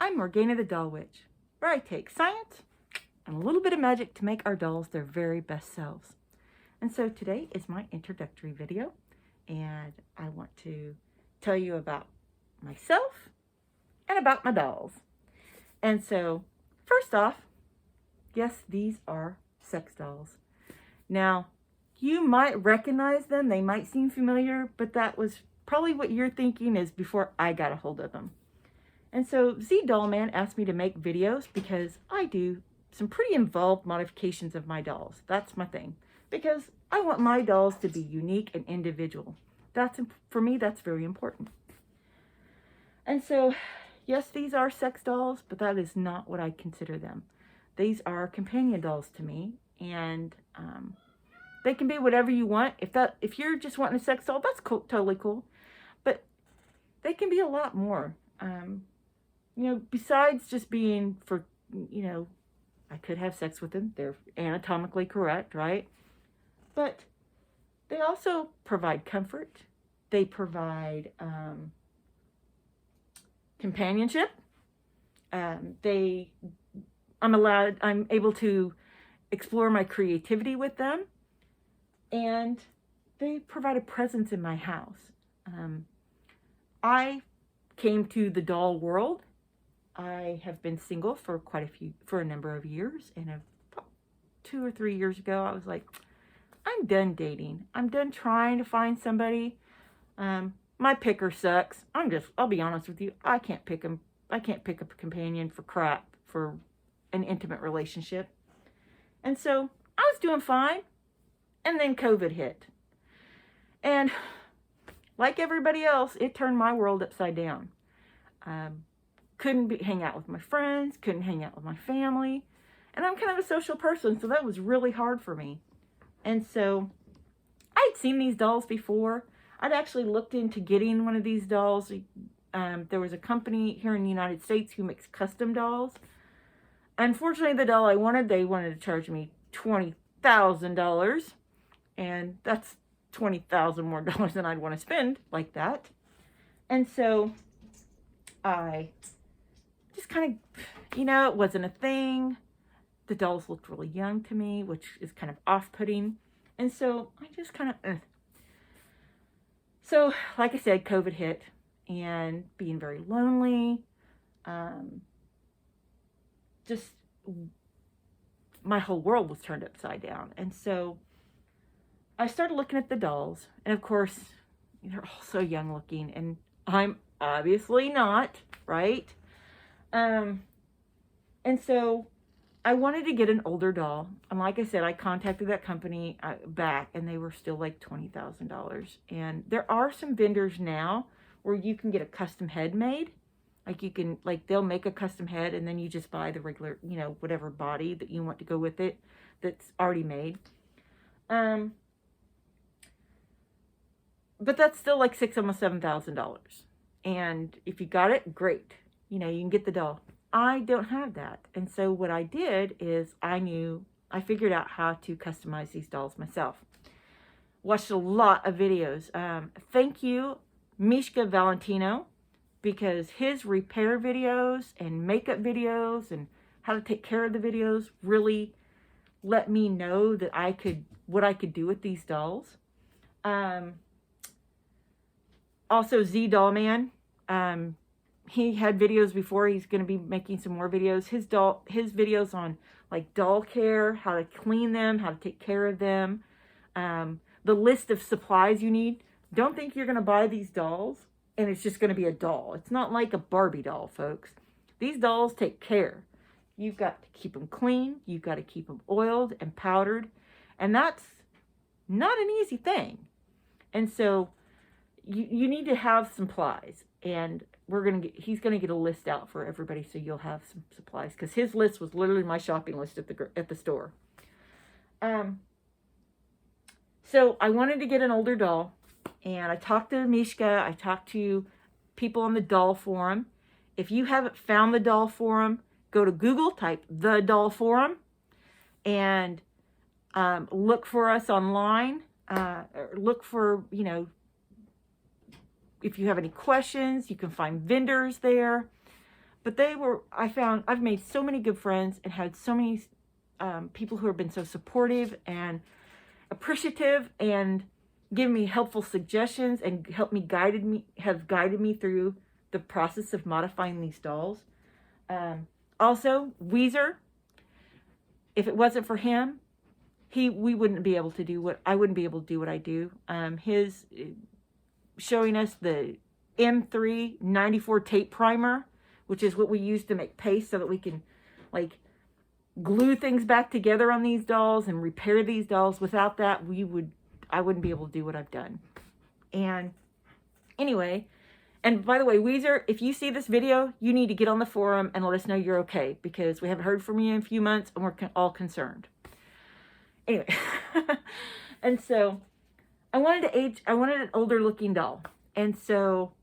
I'm Morghana the Doll Witch, where I take science and a little bit of magic to make our dolls their very best selves. And so today is my introductory video, and I want to tell you about myself and about my dolls. And so, first off, yes, these are sex dolls. Now, you might recognize them, they might seem familiar, but that was probably what you're thinking is before I got a hold of them. And so Z Dollman asked me to make videos because I do some pretty involved modifications of my dolls. That's my thing. Because I want my dolls to be unique and individual. For me, that's very important. And so, yes, these are sex dolls, but that is not what I consider them. These are companion dolls to me, and they can be whatever you want. If you're just wanting a sex doll, that's cool, totally cool. But they can be a lot more. You know, besides just being for, you know, I could have sex with them. They're anatomically correct, right? But they also provide comfort. They provide companionship. I'm able to explore my creativity with them. And they provide a presence in my house. I came to the doll world. I have been single for a number of years, and 2 or 3 years ago, I was like, I'm done dating. I'm done trying to find somebody. My picker sucks. I'll be honest with you. I can't pick up a companion for an intimate relationship. And so I was doing fine. And then COVID hit. And like everybody else, it turned my world upside down. Couldn't hang out with my friends, couldn't hang out with my family. And I'm kind of a social person, so that was really hard for me. And so I'd seen these dolls before. I'd actually looked into getting one of these dolls. There was a company here in the United States who makes custom dolls. Unfortunately, the doll I wanted, they wanted to charge me $20,000. And that's $20,000 more than I'd want to spend like that. And so I just kind of, you know, it wasn't a thing. The dolls looked really young to me, which is kind of off-putting. And so I just kind of, So, like I said, COVID hit, and being very lonely, just my whole world was turned upside down. And so I started looking at the dolls, and of course, they're all so young looking, and I'm obviously not, right? And so I wanted to get an older doll, and like I said, I contacted that company back, and they were still like $20,000. And there are some vendors now where you can get a custom head made. They'll make a custom head, and then you just buy the regular, you know, whatever body that you want to go with it that's already made. But that's still like almost $7,000. And if you got it, great. You know, you can get the doll. I don't have that. And so what I did is I figured out how to customize these dolls myself. Watched a lot of videos. Thank you, Mishka Valentino, because his repair videos and makeup videos and how to take care of the videos really let me know that what I could do with these dolls. Also, Z Dollman, he had videos before. He's going to be making some more videos. His videos on like doll care, how to clean them, how to take care of them, the list of supplies you need. Don't think you're going to buy these dolls and it's just going to be a doll. It's not like a Barbie doll, folks. These dolls take care. You've got to keep them clean. You've got to keep them oiled and powdered. And that's not an easy thing. And so you need to have supplies. And he's going to get a list out for everybody so you'll have some supplies. Because his list was literally my shopping list at the store. So I wanted to get an older doll. And I talked to Mishka. I talked to people on the doll forum. If you haven't found the doll forum, go to Google, type the doll forum, and look for us online. Look for, you know, if you have any questions, you can find vendors there. But I've made so many good friends and had so many people who have been so supportive and appreciative and given me helpful suggestions and have guided me through the process of modifying these dolls. Also, Weezer, if it wasn't for him, we wouldn't be able to do what I wouldn't be able to do what I do. His showing us the M3 94 tape primer, which is what we use to make paste so that we can like glue things back together on these dolls and repair these dolls. Without that, I wouldn't be able to do what I've done. And anyway, and by the way, Weezer, if you see this video, you need to get on the forum and let us know you're okay, because we haven't heard from you in a few months and we're all concerned. Anyway, and so I wanted an older looking doll. And so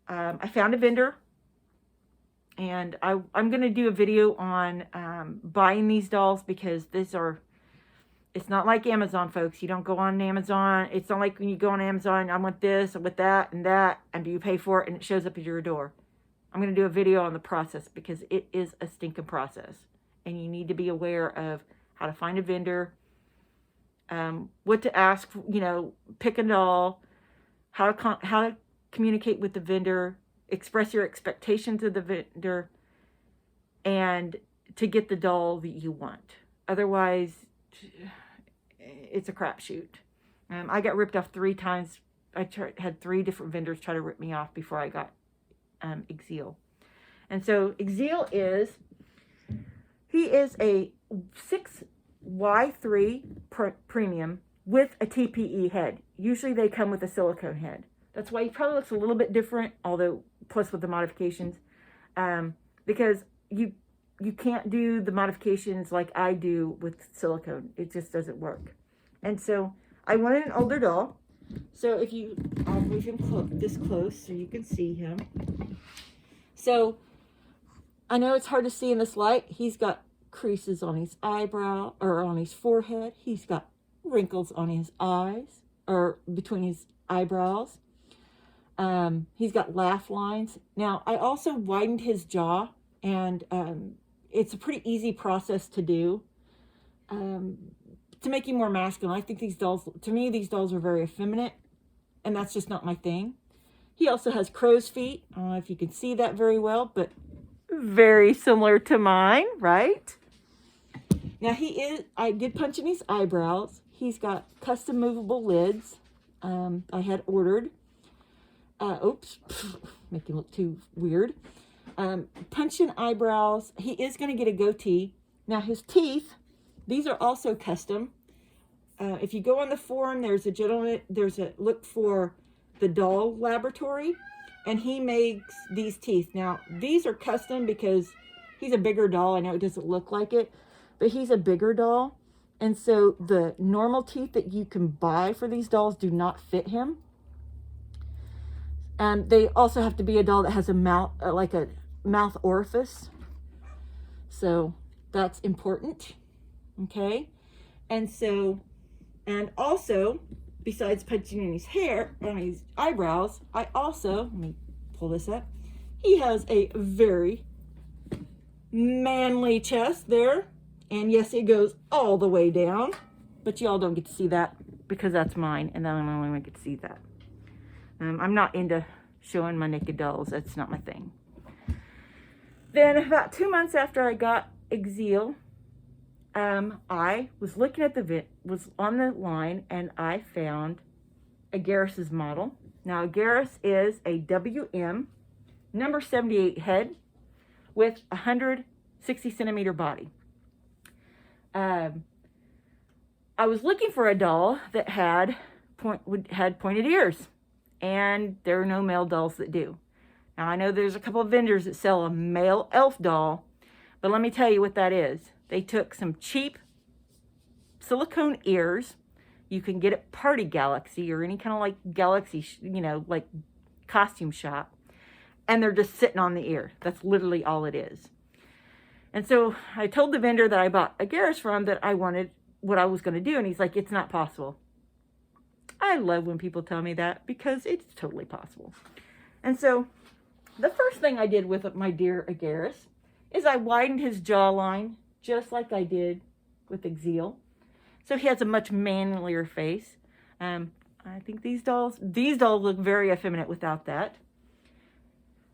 I found a vendor, and I'm going to do a video on buying these dolls, because it's not like Amazon, folks. You don't go on Amazon. It's not like when you go on Amazon, I want this, I want that, and do you pay for it, and it shows up at your door. I'm going to do a video on the process, because it is a stinking process. And you need to be aware of how to find a vendor, what to ask, pick a doll, how to communicate with the vendor, express your expectations of the vendor, and to get the doll that you want. Otherwise, it's a crapshoot. I got ripped off 3 times. I had 3 different vendors try to rip me off before I got Exeal. And so Exeal is a 6Y3 premium with a TPE head. Usually they come with a silicone head. That's why he probably looks a little bit different, although plus with the modifications, because you can't do the modifications like I do with silicone. It just doesn't work. And so I wanted an older doll. So I'll move him this close so you can see him. So I know it's hard to see in this light. He's got creases on his eyebrow, or on his forehead. He's got wrinkles on his eyes, or between his eyebrows. He's got laugh lines. Now, I also widened his jaw, and it's a pretty easy process to do to make him more masculine. I think these dolls are very effeminate, and that's just not my thing. He also has crow's feet. I don't know if you can see that very well, but very similar to mine, right? Now, I did punch in his eyebrows. He's got custom movable lids I had ordered. Oops, make him look too weird. Punch in eyebrows. He is going to get a goatee. Now, his teeth, these are also custom. If you go on the forum, there's a look for the doll laboratory, and he makes these teeth. Now, these are custom because he's a bigger doll. I know it doesn't look like it, but he's a bigger doll. And so the normal teeth that you can buy for these dolls do not fit him. And they also have to be a doll that has a mouth, like a mouth orifice. So that's important. Okay. And also, besides punching in his hair, on his eyebrows, let me pull this up. He has a very manly chest there. And yes, it goes all the way down. But y'all don't get to see that because that's mine. And then I only get to see that. I'm not into showing my naked dolls. That's not my thing. Then about 2 months after I got Exeal, I was looking at was on the line, and I found a Garus's model. Now, a Garus is a WM number 78 head with 160 centimeter body. I was looking for a doll that had pointed ears, and there are no male dolls that do. Now, I know there's a couple of vendors that sell a male elf doll, but let me tell you what that is. They took some cheap silicone ears. You can get at Party Galaxy or any kind of like Galaxy, like costume shop, and they're just sitting on the ear. That's literally all it is. And so I told the vendor that I bought a Garus from that I wanted what I was going to do, and he's like, it's not possible. I love when people tell me that because it's totally possible. And so the first thing I did with my dear Garus is I widened his jawline just like I did with Exeal. So he has a much manlier face. I think these dolls look very effeminate without that.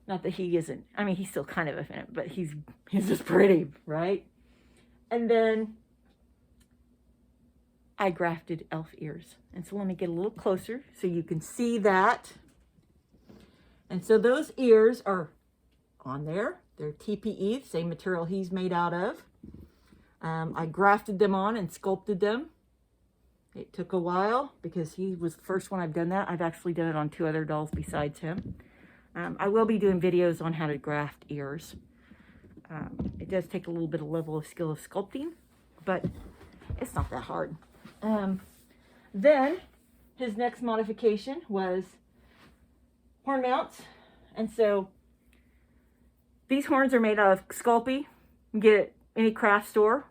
Not that he isn't. I mean, he's still kind of effeminate, but he's just pretty, right? And then I grafted elf ears. And so let me get a little closer so you can see that. And so those ears are on there. They're TPE, same material he's made out of. I grafted them on and sculpted them. It took a while because he was the first one I've done that. I've actually done it on 2 other dolls besides him. I will be doing videos on how to graft ears. It does take a little bit of level of skill of sculpting, but it's not that hard. Then his next modification was horn mounts. And so these horns are made out of Sculpey. You can get it any craft store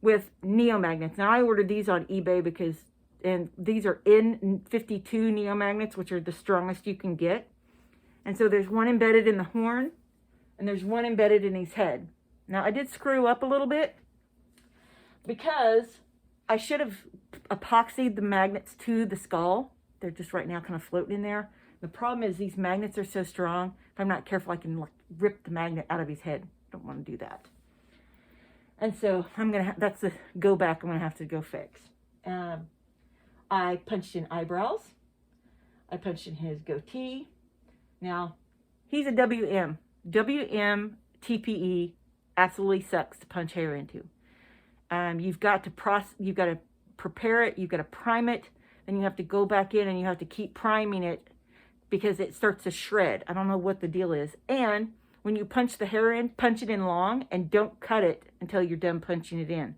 with neomagnets. Now I ordered these on eBay and these are N52 neomagnets, which are the strongest you can get. And so there's one embedded in the horn and there's one embedded in his head. Now I did screw up a little bit because I should have epoxied the magnets to the skull. They're just right now kind of floating in there. The problem is these magnets are so strong. If I'm not careful, I can like rip the magnet out of his head. Don't want to do that. And so that's the go back I'm going to have to go fix. I punched in eyebrows. I punched in his goatee. Now, he's a WM. WM TPE absolutely sucks to punch hair into. You've got to prepare it. You've got to prime it. Then you have to go back in and you have to keep priming it because it starts to shred. I don't know what the deal is. And when you punch the hair in, punch it in long and don't cut it until you're done punching it in.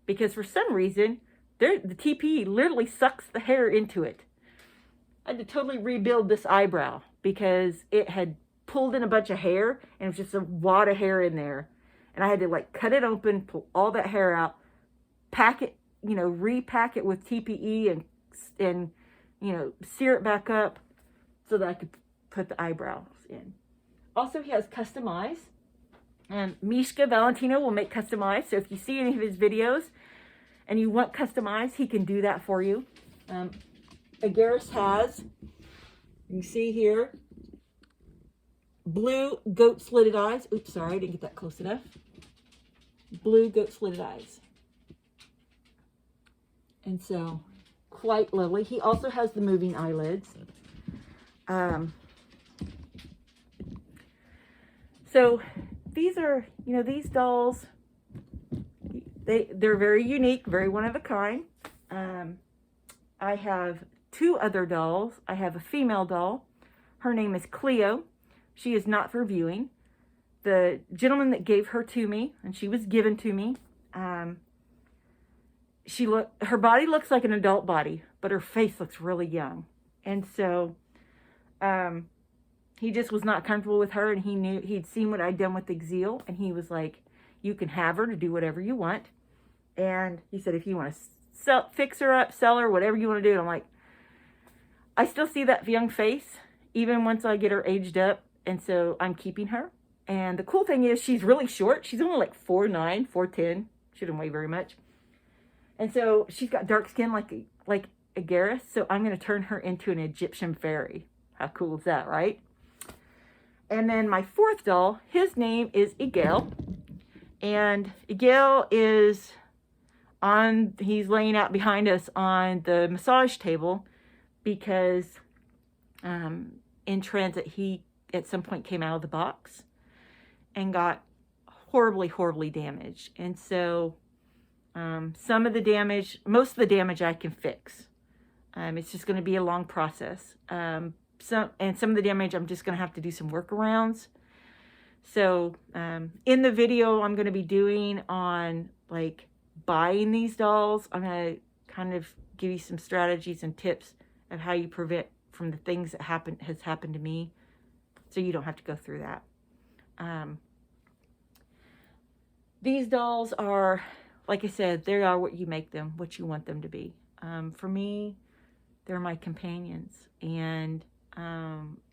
Because for some reason, the TPE literally sucks the hair into it. I had to totally rebuild this eyebrow because it had pulled in a bunch of hair and it was just a wad of hair in there. And I had to like cut it open, pull all that hair out, pack it, repack it with TPE and sear it back up so that I could put the eyebrows in. Also, he has custom eyes. And Mishka Valentino will make custom eyes. So if you see any of his videos and you want custom eyes, he can do that for you. Garus has, you can see here, blue goat slitted eyes. Oops, sorry, I didn't get that close enough. Blue goat slitted eyes. And so, quite lovely. He also has the moving eyelids. So these are, these dolls, they're very unique, very one of a kind. I have 2 other dolls. I have a female doll. Her name is Cleo. She is not for viewing. The gentleman that gave her to me, and she was given to me, her body looks like an adult body, but her face looks really young. And so, he just was not comfortable with her, and he'd seen what I'd done with Exeal, and he was like, you can have her to do whatever you want. And he said, if you want to fix her up, sell her, whatever you want to do. And I'm like, I still see that young face, even once I get her aged up. And so I'm keeping her. And the cool thing is she's really short. She's only like 4'9", 4'10". She doesn't weigh very much. And so she's got dark skin like a Garus. So I'm going to turn her into an Egyptian fairy. How cool is that, right? And then my 4th doll, his name is Exeal. And Exeal he's laying out behind us on the massage table because in transit, he at some point came out of the box and got horribly, horribly damaged. And so most of the damage I can fix. It's just going to be a long process. Some of the damage I'm just going to have to do some workarounds. So in the video I'm going to be doing on like buying these dolls, I'm going to kind of give you some strategies and tips of how you prevent from the things that has happened to me, so you don't have to go through that. These dolls are, like I said, they are what you make them, what you want them to be. For me, they're my companions, and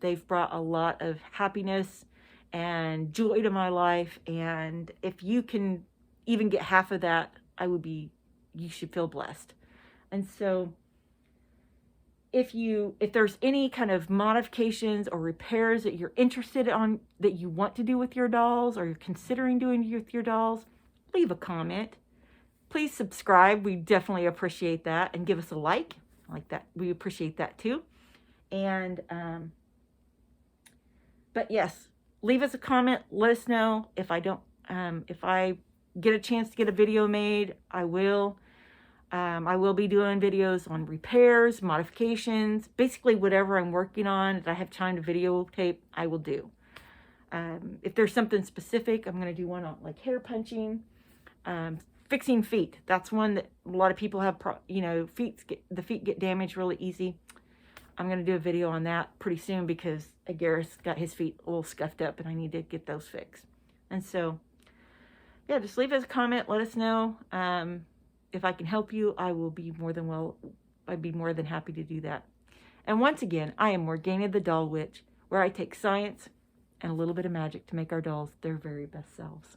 They've brought a lot of happiness and joy to my life. And if you can even get half of that, you should feel blessed. And so if there's any kind of modifications or repairs that you're interested on, that you want to do with your dolls, or you're considering doing with your dolls, leave a comment. Please subscribe. We definitely appreciate that. And give us a like that. We appreciate that too. And, but yes, leave us a comment. Let us know if I get a chance to get a video made, I will. I will be doing videos on repairs, modifications, basically whatever I'm working on that I have time to videotape, I will do. If there's something specific, I'm going to do one on like hair punching, fixing feet. That's one that a lot of people have, the feet get damaged really easy. I'm going to do a video on that pretty soon because Garus got his feet a little scuffed up and I need to get those fixed. And so, yeah, just leave us a comment. Let us know. If I can help you, I'd be more than happy to do that. And once again, I am Morghana the Doll Witch, where I take science and a little bit of magic to make our dolls their very best selves.